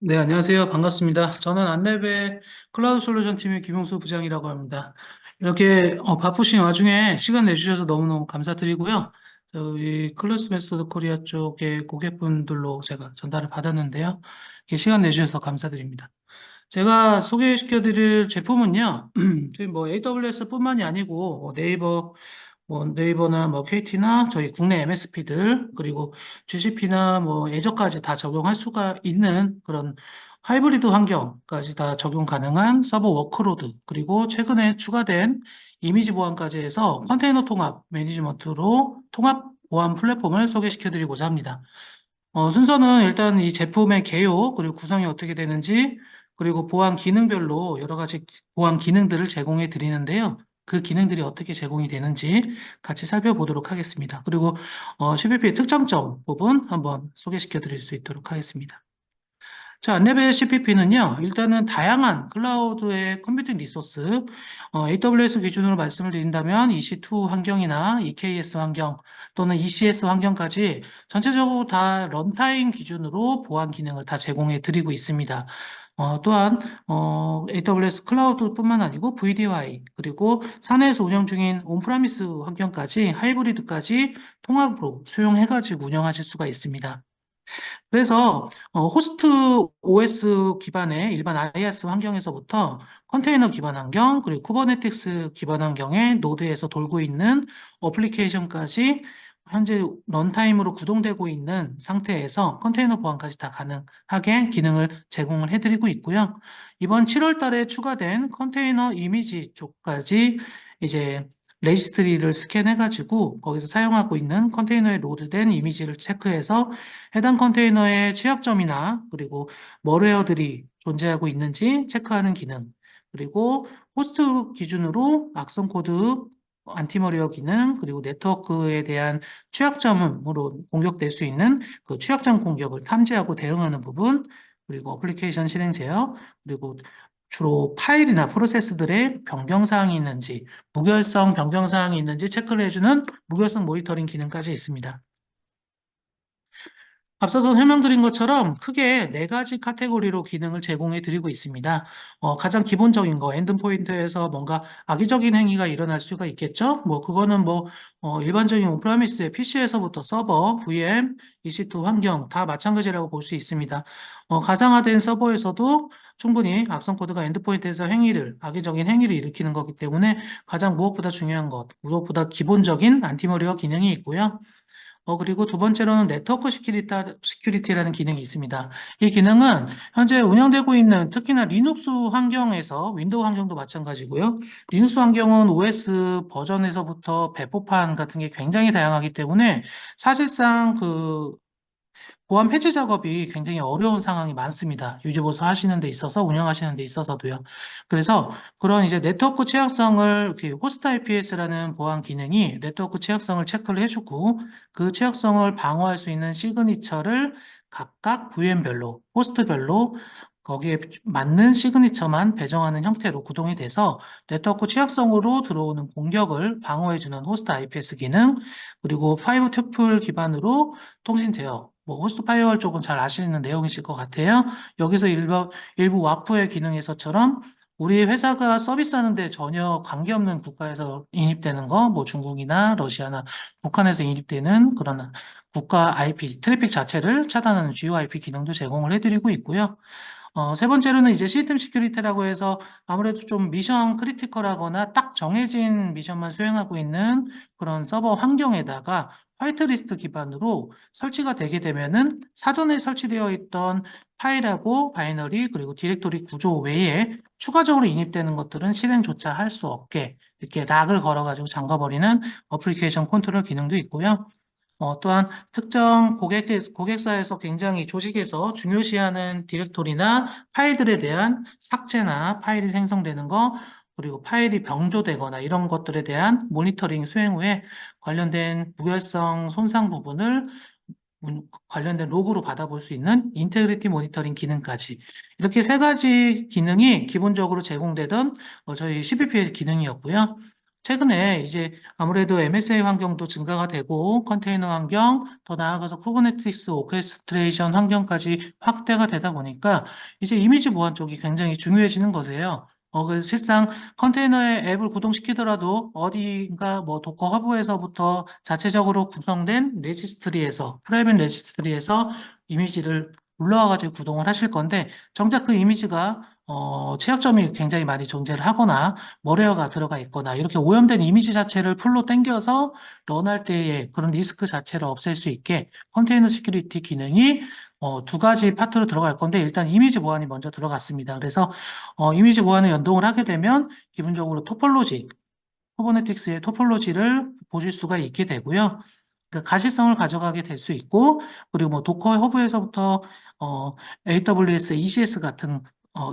네, 안녕하세요. 반갑습니다. 저는 안랩의 클라우드 솔루션 팀의 김용수 부장이라고 합니다. 이렇게 바쁘신 와중에 시간 내주셔서 너무너무 감사드리고요. 저희 클래스 메소드 코리아 쪽의 고객분들로 제가 전달을 받았는데요. 이렇게 시간 내주셔서 감사드립니다. 제가 소개시켜드릴 제품은요, 저희 뭐 AWS뿐만이 아니고 네이버나 뭐 KT나 저희 국내 MSP들 그리고 GCP나 뭐 애저까지 다 적용할 수가 있는 그런 하이브리드 환경까지 다 적용 가능한 서버 워크로드 그리고 최근에 추가된 이미지 보안까지 해서 컨테이너 통합 매니지먼트로 통합 보안 플랫폼을 소개시켜 드리고자 합니다. 순서는 일단 이 제품의 개요, 그리고 구성이 어떻게 되는지, 그리고 보안 기능별로 여러 가지 보안 기능들을 제공해 드리는데요. 그 기능들이 어떻게 제공이 되는지 같이 살펴보도록 하겠습니다. 그리고 CVP의 특장점 부분 한번 소개시켜 드릴 수 있도록 하겠습니다. 자, 안내벨 CPP는요, 일단은 다양한 클라우드의 컴퓨팅 리소스, AWS 기준으로 말씀을 드린다면 EC2 환경이나 EKS 환경 또는 ECS 환경까지 전체적으로 다 런타임 기준으로 보안 기능을 다 제공해 드리고 있습니다. 또한 AWS 클라우드뿐만 아니고 VDI 그리고 사내에서 운영 중인 온프라미스 환경까지 하이브리드까지 통합으로 수용해가지고 운영하실 수가 있습니다. 그래서 호스트 OS 기반의 일반 IaaS 환경에서부터 컨테이너 기반 환경, 그리고 쿠버네티스 기반 환경의 노드에서 돌고 있는 어플리케이션까지 현재 런타임으로 구동되고 있는 상태에서 컨테이너 보안까지 다 가능하게 기능을 제공을 해드리고 있고요. 이번 7월 달에 추가된 컨테이너 이미지 쪽까지 이제 레지스트리를 스캔해가지고 거기서 사용하고 있는 컨테이너에 로드된 이미지를 체크해서 해당 컨테이너의 취약점이나 그리고 멀웨어들이 존재하고 있는지 체크하는 기능, 그리고 호스트 기준으로 악성 코드, 안티멀웨어 기능, 그리고 네트워크에 대한 취약점으로 공격될 수 있는 그 취약점 공격을 탐지하고 대응하는 부분, 그리고 어플리케이션 실행 제어, 그리고 주로 파일이나 프로세스들의 변경 사항이 있는지, 무결성 변경 사항이 있는지 체크를 해주는 무결성 모니터링 기능까지 있습니다. 앞서서 설명드린 것처럼 크게 네 가지 카테고리로 기능을 제공해 드리고 있습니다. 가장 기본적인 거, 엔드포인트에서 뭔가 악의적인 행위가 일어날 수가 있겠죠? 그거는 일반적인 온프라미스의 PC에서부터 서버, VM, EC2 환경 다 마찬가지라고 볼 수 있습니다. 가상화된 서버에서도 충분히 악성 코드가 엔드포인트에서 악의적인 행위를 일으키는 거기 때문에 가장 무엇보다 중요한 것, 무엇보다 기본적인 안티머리어 기능이 있고요. 그리고 두 번째로는 네트워크 시큐리티라는 기능이 있습니다. 이 기능은 현재 운영되고 있는 특히나 리눅스 환경에서 윈도우 환경도 마찬가지고요. 리눅스 환경은 OS 버전에서부터 배포판 같은 게 굉장히 다양하기 때문에 사실상 그 보안 패치 작업이 굉장히 어려운 상황이 많습니다. 유지보수 하시는 데 있어서 운영하시는 데 있어서도요. 그래서 그런 이제 네트워크 취약성을 그 호스트 IPS라는 보안 기능이 네트워크 취약성을 체크를 해주고 그 취약성을 방어할 수 있는 시그니처를 각각 VM별로, 호스트별로 거기에 맞는 시그니처만 배정하는 형태로 구동이 돼서 네트워크 취약성으로 들어오는 공격을 방어해주는 호스트 IPS 기능, 그리고 5투플 기반으로 통신 제어, 호스트 파이어월 쪽은 잘 아시는 내용이실 것 같아요. 여기서 일부 와프의 기능에서처럼 우리 회사가 서비스하는데 전혀 관계없는 국가에서 인입되는 거, 중국이나 러시아나 북한에서 인입되는 그런 국가 IP, 트래픽 자체를 차단하는 GOIP 기능도 제공을 해드리고 있고요. 세 번째로는 이제 시스템 시큐리티라고 해서 아무래도 좀 미션 크리티컬하거나 딱 정해진 미션만 수행하고 있는 그런 서버 환경에다가 화이트리스트 기반으로 설치가 되게 되면은 사전에 설치되어 있던 파일하고 바이너리 그리고 디렉토리 구조 외에 추가적으로 인입되는 것들은 실행조차 할 수 없게 이렇게 락을 걸어가지고 잠가버리는 어플리케이션 컨트롤 기능도 있고요. 또한 특정 고객사에서 굉장히 조직에서 중요시하는 디렉토리나 파일들에 대한 삭제나 파일이 생성되는 거, 그리고 파일이 병조되거나 이런 것들에 대한 모니터링 수행 후에 관련된 무결성 손상 부분을 관련된 로그로 받아볼 수 있는 인테그리티 모니터링 기능까지 이렇게 세 가지 기능이 기본적으로 제공되던 저희 CBP의 기능이었고요. 최근에 이제 아무래도 MSA 환경도 증가가 되고 컨테이너 환경, 더 나아가서 쿠버네티스 오케스트레이션 환경까지 확대가 되다 보니까 이제 이미지 보안 쪽이 굉장히 중요해지는 거세요. 그래서 실상 컨테이너에 앱을 구동시키더라도 어디인가 뭐 도커 허브에서부터 자체적으로 구성된 레지스트리에서, 프라이빗 레지스트리에서 이미지를 불러와가지고 구동을 하실 건데 정작 그 이미지가 취약점이 굉장히 많이 존재를 하거나 머레어가 들어가 있거나 이렇게 오염된 이미지 자체를 풀로 당겨서 런할 때의 그런 리스크 자체를 없앨 수 있게 컨테이너 시큐리티 기능이 두 가지 파트로 들어갈 건데 일단 이미지 보안이 먼저 들어갔습니다. 그래서 이미지 보안을 연동을 하게 되면 기본적으로 토폴로지, 쿠버네틱스의 토폴로지를 보실 수가 있게 되고요. 그 가시성을 가져가게 될 수 있고, 그리고 뭐 도커 허브에서부터 AWS, ECS 같은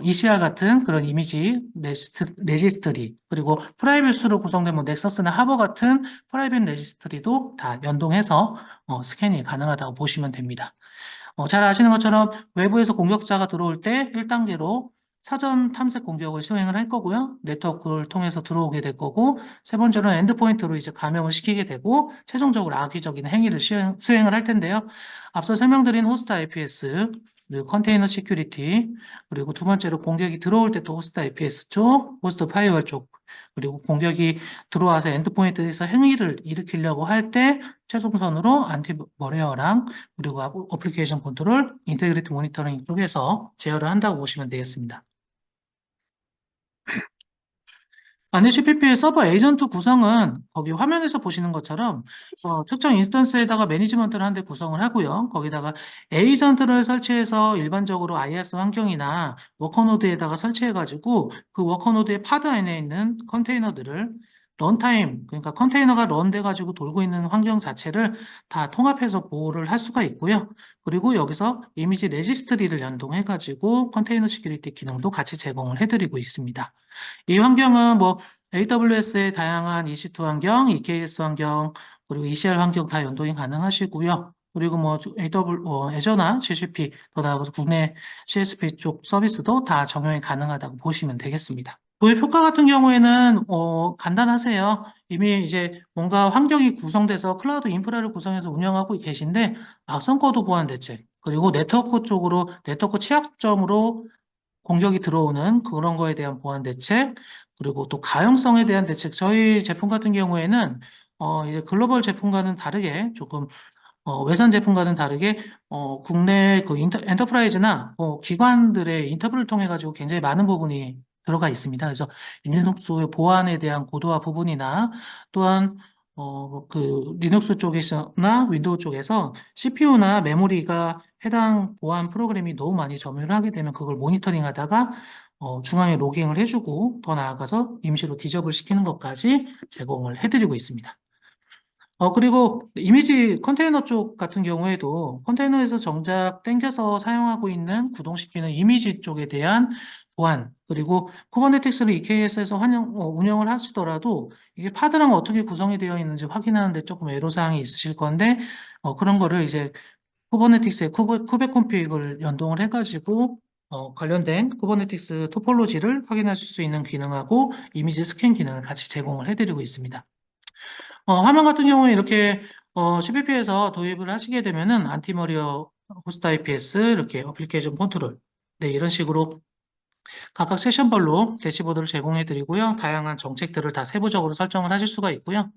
ECR 같은 그런 이미지 레지스트리, 그리고 프라이빗으로 구성된 뭐 넥서스나 하버 같은 프라이빗 레지스트리도 다 연동해서 스캔이 가능하다고 보시면 됩니다. 잘 아시는 것처럼 외부에서 공격자가 들어올 때 1단계로 사전 탐색 공격을 수행을 할 거고요. 네트워크를 통해서 들어오게 될 거고, 세 번째로는 엔드포인트로 이제 감염을 시키게 되고, 최종적으로 악의적인 행위를 수행을 할 텐데요. 앞서 설명드린 호스트 IPS, 그리고 컨테이너 시큐리티, 그리고 두 번째로 공격이 들어올 때 또 호스트 IPS 쪽, 호스트 파이어월 쪽, 그리고 공격이 들어와서 엔드포인트에서 행위를 일으키려고 할 때 최종선으로 안티머레어랑 그리고 어플리케이션 컨트롤, 인테그리티 모니터링 쪽에서 제어를 한다고 보시면 되겠습니다. 안에 CPP의 서버 에이전트 구성은 거기 화면에서 보시는 것처럼 특정 인스턴스에다가 매니지먼트를 한 대 구성을 하고요. 거기다가 에이전트를 설치해서 일반적으로 IaaS 환경이나 워커노드에다가 설치해가지고 그 워커노드의 파드 안에 있는 컨테이너들을 런타임, 그러니까 컨테이너가 런돼가지고 돌고 있는 환경 자체를 다 통합해서 보호를 할 수가 있고요. 그리고 여기서 이미지 레지스트리를 연동해가지고 컨테이너 시큐리티 기능도 같이 제공을 해드리고 있습니다. 이 환경은 뭐 AWS의 다양한 EC2 환경, EKS 환경, 그리고 ECR 환경 다 연동이 가능하시고요. 그리고 뭐 애저나 GCP, 더 나아가서 국내 CSP 쪽 서비스도 다 적용이 가능하다고 보시면 되겠습니다. 도입 효과 같은 경우에는 간단하세요. 이미 이제 뭔가 환경이 구성돼서 클라우드 인프라를 구성해서 운영하고 계신데 악성 코드 보안 대책, 그리고 네트워크 쪽으로 네트워크 취약점으로 공격이 들어오는 그런 거에 대한 보안 대책, 그리고 또 가용성에 대한 대책. 저희 제품 같은 경우에는 이제 글로벌 제품과는 다르게 조금 외산 제품과는 다르게 국내 그 엔터프라이즈나 기관들의 인터뷰를 통해 가지고 굉장히 많은 부분이 들어가 있습니다. 그래서 리눅스 보안에 대한 고도화 부분이나 또한 그 리눅스 쪽에서나 윈도우 쪽에서 CPU나 메모리가 해당 보안 프로그램이 너무 많이 점유를 하게 되면 그걸 모니터링 하다가 중앙에 로깅을 해주고 더 나아가서 임시로 디저블 시키는 것까지 제공을 해드리고 있습니다. 그리고 이미지 컨테이너 쪽 같은 경우에도 컨테이너에서 정작 땡겨서 사용하고 있는 구동시키는 이미지 쪽에 대한 보안, 그리고 쿠버네티스를 EKS에서 운영을 하시더라도 이게 파드랑 어떻게 구성이 되어 있는지 확인하는데 조금 애로사항이 있으실 건데, 그런 거를 이제 쿠버네티스의 쿠베 콘피그를 연동을 해가지고, 관련된 쿠버네티스 토폴로지를 확인하실 수 있는 기능하고 이미지 스캔 기능을 같이 제공을 해드리고 있습니다. 화면 같은 경우에 이렇게 CPP에서 도입을 하시게 되면은 안티머리어 호스트 IPS 이렇게 어플리케이션 컨트롤 네, 이런 식으로 각각 세션별로 대시보드를 제공해 드리고요. 다양한 정책들을 다 세부적으로 설정을 하실 수가 있고요.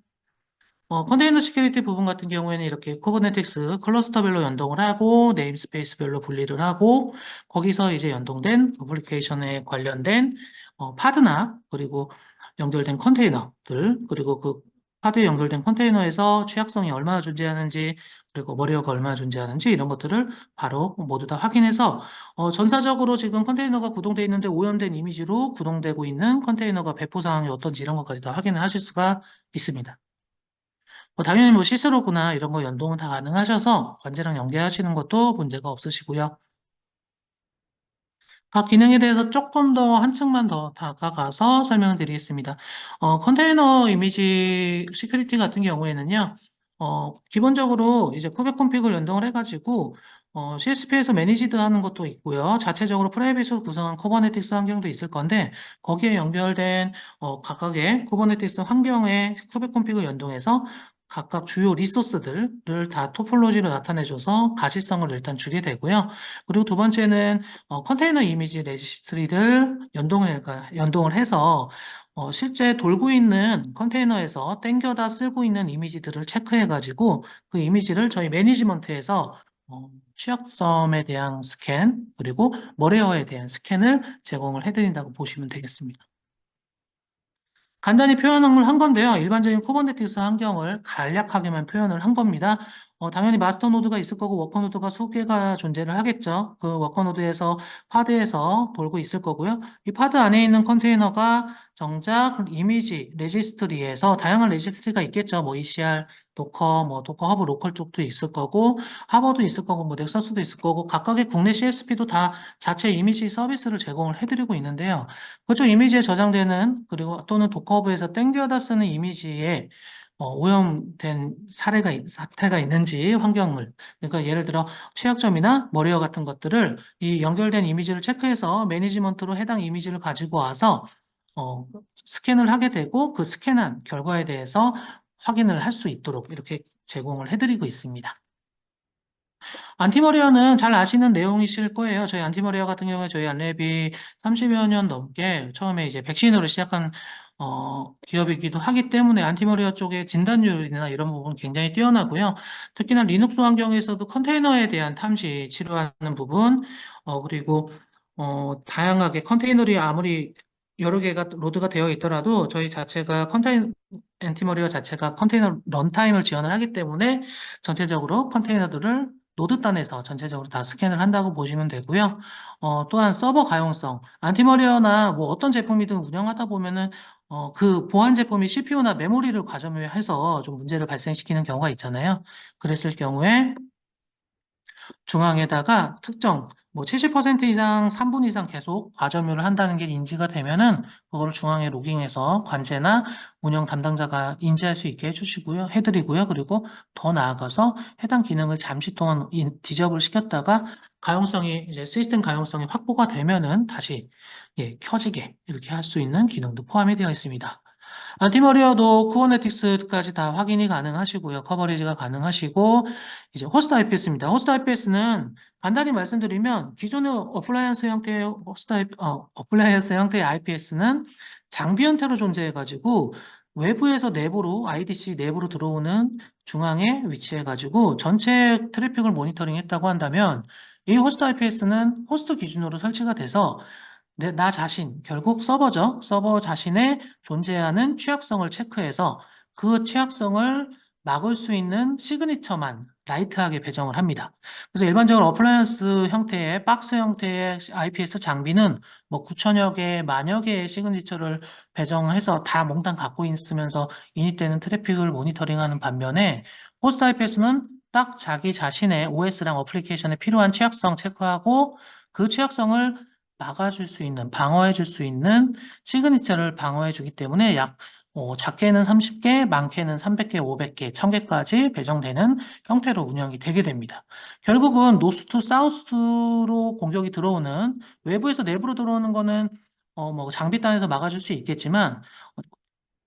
컨테이너 시큐리티 부분 같은 경우에는 이렇게 쿠버네티스 클러스터별로 연동을 하고 네임스페이스별로 분리를 하고 거기서 이제 연동된 어플리케이션에 관련된 파드나 그리고 연결된 컨테이너들 그리고 그 파드에 연결된 컨테이너에서 취약성이 얼마나 존재하는지 그리고 머리어가 얼마나 존재하는지 이런 것들을 바로 모두 다 확인해서 전사적으로 지금 컨테이너가 구동되어 있는데 오염된 이미지로 구동되고 있는 컨테이너가 배포 사항이 어떤지 이런 것까지 다 확인을 하실 수가 있습니다. 당연히 뭐 시스로구나 이런 거 연동은 다 가능하셔서 관제랑 연계하시는 것도 문제가 없으시고요. 각 기능에 대해서 조금 더 한층만 더 다가가서 설명을 드리겠습니다. 컨테이너 이미지 시큐리티 같은 경우에는요, 기본적으로 이제 쿠베 콘피그를 연동을 해가지고, CSP에서 매니지드 하는 것도 있고요. 자체적으로 프라이빗으로 구성한 쿠버네티스 환경도 있을 건데, 거기에 연결된 각각의 쿠버네티스 환경에 쿠베 콘피그 연동해서 각각 주요 리소스들을 다 토폴로지로 나타내줘서 가시성을 일단 주게 되고요. 그리고 두 번째는 컨테이너 이미지 레지스트리를 연동을 해서 실제 돌고 있는 컨테이너에서 땡겨다 쓰고 있는 이미지들을 체크해가지고 그 이미지를 저희 매니지먼트에서 취약점에 대한 스캔, 그리고 머레어에 대한 스캔을 제공을 해드린다고 보시면 되겠습니다. 간단히 표현을 한 건데요. 일반적인 쿠버네티스 환경을 간략하게만 표현을 한 겁니다. 당연히 마스터 노드가 있을 거고 워커 노드가 수개가 존재를 하겠죠. 그 워커 노드에서 파드에서 돌고 있을 거고요. 이 파드 안에 있는 컨테이너가 정작 이미지 레지스트리에서 다양한 레지스트리가 있겠죠. 뭐 ECR, 도커, 뭐 도커 허브 로컬 쪽도 있을 거고 하버도 있을 거고 뭐 넥서스도 있을 거고 각각의 국내 CSP도 다 자체 이미지 서비스를 제공을 해드리고 있는데요. 그쪽 이미지에 저장되는 그리고 또는 도커브에서 땡겨다 쓰는 이미지에 오염된 사태가 있는지 환경을 그러니까 예를 들어 취약점이나 머리어 같은 것들을 이 연결된 이미지를 체크해서 매니지먼트로 해당 이미지를 가지고 와서 어, 스캔을 하게 되고 그 스캔한 결과에 대해서 확인을 할 수 있도록 이렇게 제공을 해드리고 있습니다. 안티머리어는 잘 아시는 내용이실 거예요. 저희 안티머리어 같은 경우에 저희 안랩이 30여 년 넘게 처음에 이제 백신으로 시작한 기업이기도 하기 때문에 안티머리어 쪽의 진단율이나 이런 부분 굉장히 뛰어나고요. 특히나 리눅스 환경에서도 컨테이너에 대한 탐지 치료하는 부분, 그리고 다양하게 컨테이너리 아무리 여러 개가 로드가 되어 있더라도 저희 자체가 안티머리어 자체가 컨테이너 런타임을 지원을 하기 때문에 전체적으로 컨테이너들을 노드단에서 전체적으로 다 스캔을 한다고 보시면 되고요. 또한 서버 가용성, 안티머리어나 뭐 어떤 제품이든 운영하다 보면은 그 보안 제품이 CPU나 메모리를 과점화해서 좀 문제를 발생시키는 경우가 있잖아요. 그랬을 경우에 중앙에다가 특정 뭐 70% 이상 3분 이상 계속 과점유를 한다는 게 인지가 되면은 그거를 중앙에 로깅해서 관제나 운영 담당자가 인지할 수 있게 해주시고요, 해드리고요. 그리고 더 나아가서 해당 기능을 잠시 동안 디저블 시켰다가 가용성이 이제 시스템 가용성이 확보가 되면은 다시 켜지게 이렇게 할 수 있는 기능도 포함이 되어 있습니다. 안티머리어도 쿠버네티क्스까지 다 확인이 가능하시고요. 커버리지가 가능하시고, 이제 호스트 IPS입니다. 호스트 IPS는 간단히 말씀드리면, 기존의 어플라이언스 형태의 IPS는 장비 형태로 존재해가지고, 외부에서 내부로, IDC 내부로 들어오는 중앙에 위치해가지고, 전체 트래픽을 모니터링 했다고 한다면, 이 호스트 IPS는 호스트 기준으로 설치가 돼서 나 자신, 결국 서버죠. 서버 자신의 존재하는 취약성을 체크해서 그 취약성을 막을 수 있는 시그니처만 라이트하게 배정을 합니다. 그래서 일반적으로 어플라이언스 형태의 박스 형태의 IPS 장비는 뭐 9천여 개, 만여 개의 시그니처를 배정해서 다 몽땅 갖고 있으면서 인입되는 트래픽을 모니터링하는 반면에 호스트 IPS는 딱 자기 자신의 OS랑 어플리케이션에 필요한 취약성 체크하고 그 취약성을 막아줄 수 있는, 방어해줄 수 있는 시그니처를 방어해주기 때문에 작게는 30개, 많게는 300개, 500개, 1000개까지 배정되는 형태로 운영이 되게 됩니다. 결국은 노스 투 사우스로 공격이 들어오는, 외부에서 내부로 들어오는 거는 뭐 장비단에서 막아줄 수 있겠지만,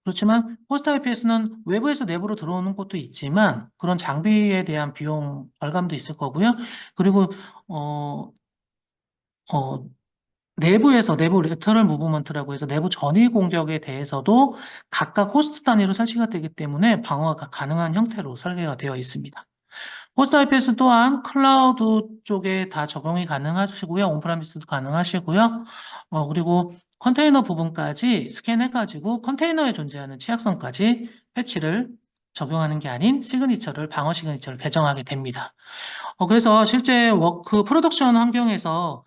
그렇지만 호스트 IPS는 외부에서 내부로 들어오는 것도 있지만 그런 장비에 대한 비용 절감도 있을 거고요. 그리고 어, 어, 내부에서 내부 레터럴 무브먼트라고 해서 내부 전위 공격에 대해서도 각각 호스트 단위로 설치가 되기 때문에 방어가 가능한 형태로 설계가 되어 있습니다. 호스트 IPS 또한 클라우드 쪽에 다 적용이 가능하시고요. 온프라미스도 가능하시고요. 그리고 컨테이너 부분까지 스캔해가지고 컨테이너에 존재하는 취약성까지 패치를 적용하는 게 아닌 시그니처를 방어 시그니처를 배정하게 됩니다. 그래서 실제 워크 프로덕션 환경에서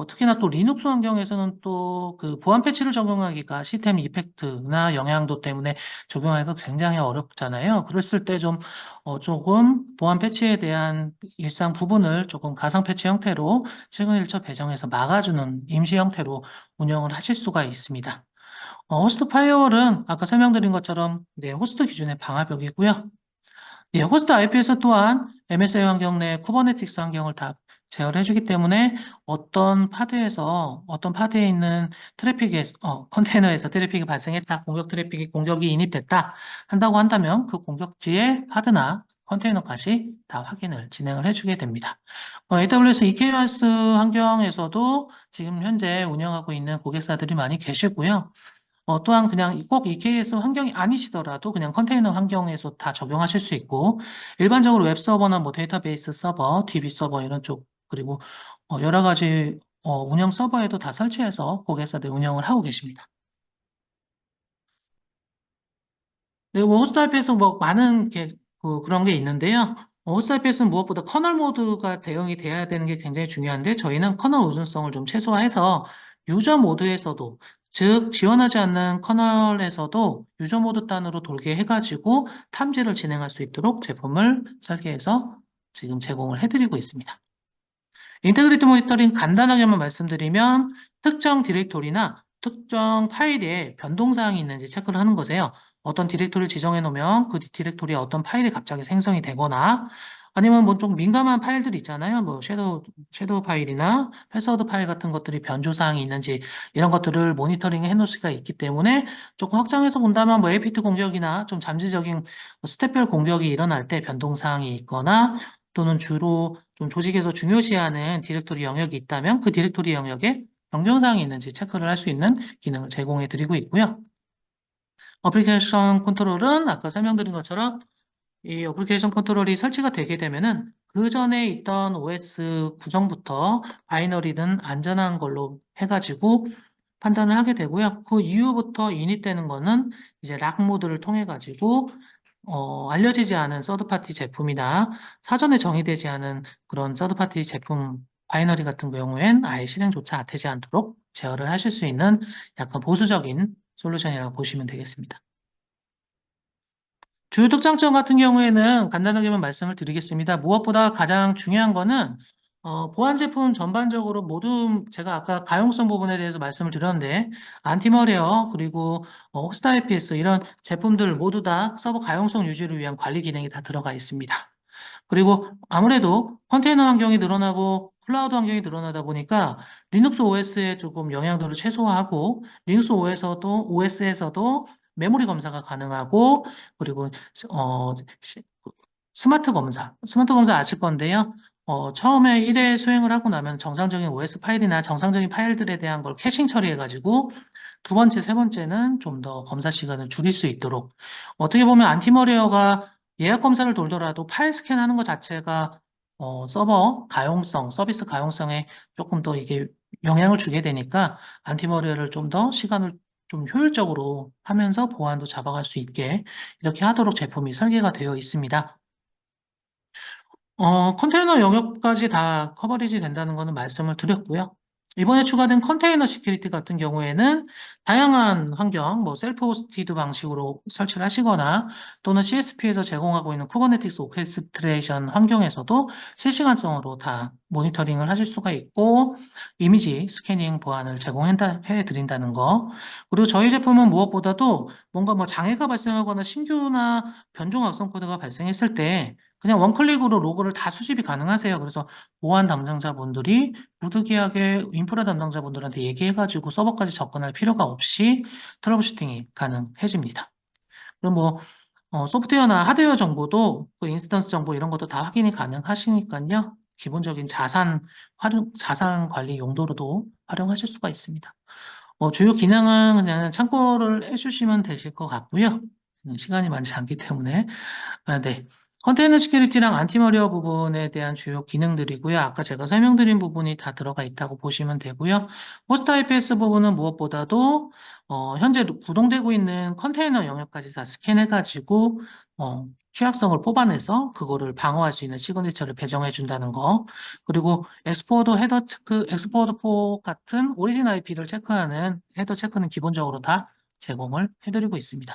특히나 또 리눅스 환경에서는 또 그 보안 패치를 적용하기가 시스템 이펙트나 영향도 때문에 적용하기가 굉장히 어렵잖아요. 그랬을 때 조금 보안 패치에 대한 일상 부분을 조금 가상 패치 형태로 시그니처 배정해서 막아주는 임시 형태로 운영을 하실 수가 있습니다. 호스트 파이어월은 아까 설명드린 것처럼 네, 호스트 기준의 방화벽이고요. 예, 호스트 IPS 또한 MSA 환경 내 쿠버네티क्스 환경을 다 제어를 해주기 때문에 어떤 파드에 있는 컨테이너에서 트래픽이 발생했다, 공격이 인입됐다 한다고 한다면 그 공격지의 파드나 컨테이너까지 다 확인을 진행을 해주게 됩니다. AWS EKS 환경에서도 지금 현재 운영하고 있는 고객사들이 많이 계시고요. 또한 그냥 꼭 EKS 환경이 아니시더라도 그냥 컨테이너 환경에서 다 적용하실 수 있고, 일반적으로 웹 서버나 뭐 데이터베이스 서버, DB 서버 이런 쪽, 그리고 여러 가지 운영 서버에도 다 설치해서 고객사들 운영을 하고 계십니다. 네, 뭐 호스트타입에서 뭐 많은 그런 게 있는데요. 호스트타입에서는 무엇보다 커널 모드가 대응이 돼야 되는 게 굉장히 중요한데 저희는 커널 우선성을 좀 최소화해서 유저 모드에서도, 즉 지원하지 않는 커널에서도 유저 모드 단으로 돌게 해가지고 탐지를 진행할 수 있도록 제품을 설계해서 지금 제공을 해드리고 있습니다. 인테그리티 모니터링 간단하게만 말씀드리면 특정 디렉토리나 특정 파일에 변동사항이 있는지 체크를 하는 거세요. 어떤 디렉토리를 지정해 놓으면 그 디렉토리에 어떤 파일이 갑자기 생성이 되거나 아니면 뭐 좀 민감한 파일들 있잖아요. 뭐 섀도우 파일이나 패스워드 파일 같은 것들이 변조사항이 있는지 이런 것들을 모니터링 해 놓을 수가 있기 때문에 조금 확장해서 본다면 뭐 APT 공격이나 좀 잠재적인 스텝별 공격이 일어날 때 변동사항이 있거나 또는 주로 좀 조직에서 중요시하는 디렉토리 영역이 있다면 그 디렉토리 영역에 변경사항이 있는지 체크를 할 수 있는 기능을 제공해 드리고 있고요. 어플리케이션 컨트롤은 아까 설명드린 것처럼 이 어플리케이션 컨트롤이 설치가 되게 되면은 그 전에 있던 OS 구성부터 바이너리는 안전한 걸로 해가지고 판단을 하게 되고요. 그 이후부터 인입되는 거는 이제 락 모드를 통해 가지고 알려지지 않은 서드파티 제품이나 사전에 정의되지 않은 그런 서드파티 제품 바이너리 같은 경우엔 아예 실행조차 되지 않도록 제어를 하실 수 있는 약간 보수적인 솔루션이라고 보시면 되겠습니다. 주요 특장점 같은 경우에는 간단하게만 말씀을 드리겠습니다. 무엇보다 가장 중요한 거는 보안 제품 전반적으로 모두 제가 아까 가용성 부분에 대해서 말씀을 드렸는데 안티머리어 그리고 호스트 IPS 이런 제품들 모두 다 서버 가용성 유지를 위한 관리 기능이 다 들어가 있습니다. 그리고 아무래도 컨테이너 환경이 늘어나고 클라우드 환경이 늘어나다 보니까 리눅스 OS에 조금 영향도를 최소화하고 리눅스 OS에서도 메모리 검사가 가능하고 그리고 어, 시- 스마트 검사 아실 건데요. 처음에 1회 수행을 하고 나면 정상적인 OS 파일이나 정상적인 파일들에 대한 걸 캐싱 처리해가지고 두 번째, 세 번째는 좀 더 검사 시간을 줄일 수 있도록 어떻게 보면 안티머리어가 예약 검사를 돌더라도 파일 스캔하는 것 자체가 서비스 가용성에 조금 더 이게 영향을 주게 되니까 안티머리어를 좀 더 시간을 좀 효율적으로 하면서 보안도 잡아갈 수 있게 이렇게 하도록 제품이 설계가 되어 있습니다. 컨테이너 영역까지 다 커버리지 된다는 거는 말씀을 드렸고요. 이번에 추가된 컨테이너 시큐리티 같은 경우에는 다양한 환경, 뭐 셀프 호스티드 방식으로 설치를 하시거나 또는 CSP에서 제공하고 있는 쿠버네티스 오케스트레이션 환경에서도 실시간성으로 다 모니터링을 하실 수가 있고 이미지 스캐닝 보안을 제공해 드린다는 거. 그리고 저희 제품은 무엇보다도 뭔가 뭐 장애가 발생하거나 신규나 변종 악성 코드가 발생했을 때 그냥 원클릭으로 로그를 다 수집이 가능하세요. 그래서 보안 담당자분들이 부득이하게 인프라 담당자분들한테 얘기해가지고 서버까지 접근할 필요가 없이 트러블 슈팅이 가능해집니다. 그럼 뭐 소프트웨어나 하드웨어 정보도 그 인스턴스 정보 이런 것도 다 확인이 가능하시니까요. 기본적인 자산 관리 용도로도 활용하실 수가 있습니다. 주요 기능은 그냥 참고를 해주시면 되실 것 같고요. 시간이 많지 않기 때문에. 네. 컨테이너 시큐리티랑 안티머리어 부분에 대한 주요 기능들이고요. 아까 제가 설명드린 부분이 다 들어가 있다고 보시면 되고요. 호스트 IPS 부분은 무엇보다도 현재 구동되고 있는 컨테이너 영역까지 다 스캔해가지고 취약성을 뽑아내서 그거를 방어할 수 있는 시그니처를 배정해 준다는 거. 그리고 엑스포드 포 같은 오리진 IP를 체크하는 헤더 체크는 기본적으로 다 제공을 해드리고 있습니다.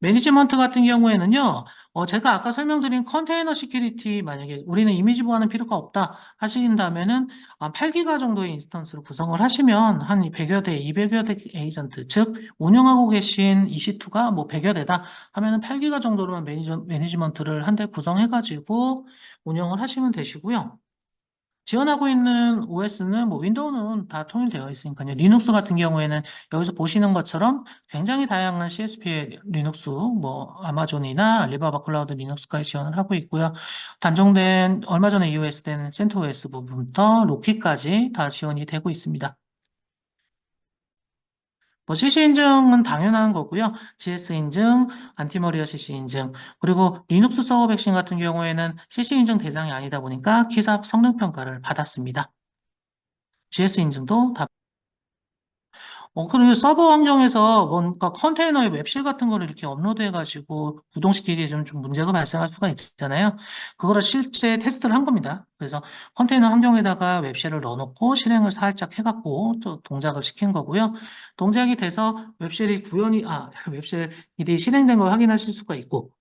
매니지먼트 같은 경우에는요, 제가 아까 설명드린 컨테이너 시큐리티, 만약에 우리는 이미지 보안은 필요가 없다 하신다면은 8기가 정도의 인스턴스를 구성을 하시면 한 100여 대, 200여 대 에이전트, 즉 운영하고 계신 EC2가 뭐 100여 대다 하면은 8기가 정도로만 매니지먼트를 한 대 구성해가지고 운영을 하시면 되시고요. 지원하고 있는 OS는 뭐 윈도우는 다 통일되어 있으니까요. 리눅스 같은 경우에는 여기서 보시는 것처럼 굉장히 다양한 CSP의 리눅스, 뭐 아마존이나 알리바바 클라우드 리눅스까지 지원을 하고 있고요. 단종된 얼마 전에 iOS 된 센토OS 부분부터 로키까지 다 지원이 되고 있습니다. 뭐 CC 인증은 당연한 거고요. GS 인증, 안티머리어 CC 인증, 그리고 리눅스 서버 백신 같은 경우에는 CC 인증 대상이 아니다 보니까 키삽 성능 평가를 받았습니다. GS 인증도 다 그리고 서버 환경에서 뭔가 컨테이너에 웹실 같은 거를 이렇게 업로드해가지고 구동시키기에 좀 문제가 발생할 수가 있잖아요. 그거를 실제 테스트를 한 겁니다. 그래서 컨테이너 환경에다가 웹실을 넣어놓고 실행을 살짝 해갖고 또 동작을 시킨 거고요. 동작이 돼서 웹실이 실행된 걸 확인하실 수가 있고,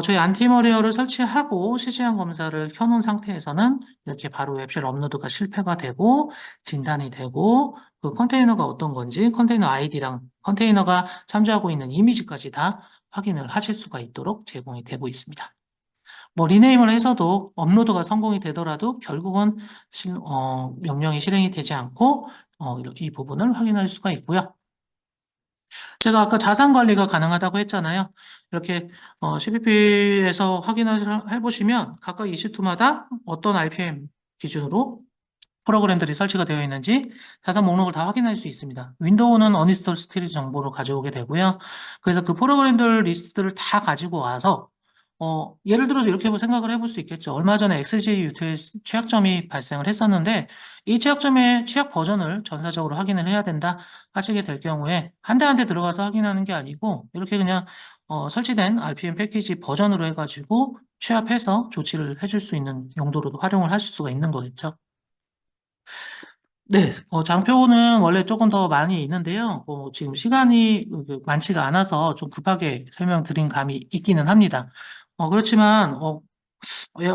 저희 안티머리어를 설치하고 실시간 검사를 켜놓은 상태에서는 이렇게 바로 웹실 업로드가 실패가 되고 진단이 되고 그 컨테이너가 어떤 건지 컨테이너 아이디랑 컨테이너가 참조하고 있는 이미지까지 다 확인을 하실 수가 있도록 제공이 되고 있습니다. 뭐 리네임을 해서도 업로드가 성공이 되더라도 결국은 명령이 실행이 되지 않고 이 부분을 확인할 수가 있고요. 제가 아까 자산 관리가 가능하다고 했잖아요. 이렇게 CPP에서 확인을 해보시면 각각 EC2마다 어떤 RPM 기준으로 프로그램들이 설치가 되어 있는지 자산 목록을 다 확인할 수 있습니다. 윈도우는 어니스톨 스틸 정보를 가져오게 되고요. 그래서 그 프로그램들 리스트를 다 가지고 와서 예를 들어서 이렇게 생각을 해볼 수 있겠죠. 얼마 전에 XG 유틸 취약점이 발생을 했었는데 이 취약점의 취약 버전을 전사적으로 확인을 해야 된다 하시게 될 경우에 한 대 한 대 들어가서 확인하는 게 아니고 이렇게 그냥 설치된 RPM 패키지 버전으로 해가지고 취합해서 조치를 해줄 수 있는 용도로도 활용을 하실 수가 있는 거겠죠. 네, 장표는 원래 조금 더 많이 있는데요. 지금 시간이 많지가 않아서 좀 급하게 설명드린 감이 있기는 합니다. 그렇지만,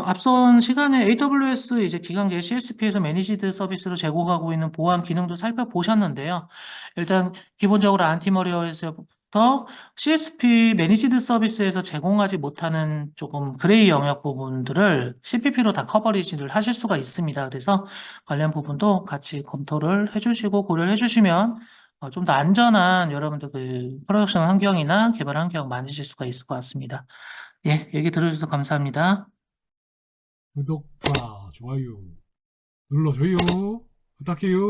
앞선 시간에 AWS 이제 기관계 CSP에서 매니지드 서비스로 제공하고 있는 보안 기능도 살펴보셨는데요. 일단 기본적으로 안티머리어에서부터 CSP 매니지드 서비스에서 제공하지 못하는 조금 그레이 영역 부분들을 CPP로 다 커버리지를 하실 수가 있습니다. 그래서 관련 부분도 같이 검토를 해주시고 고려를 해주시면 좀 더 안전한 여러분들 그 프로덕션 환경이나 개발 환경 만드실 수가 있을 것 같습니다. 예, 얘기 들어주셔서 감사합니다. 구독과 좋아요 눌러줘요. 부탁해요.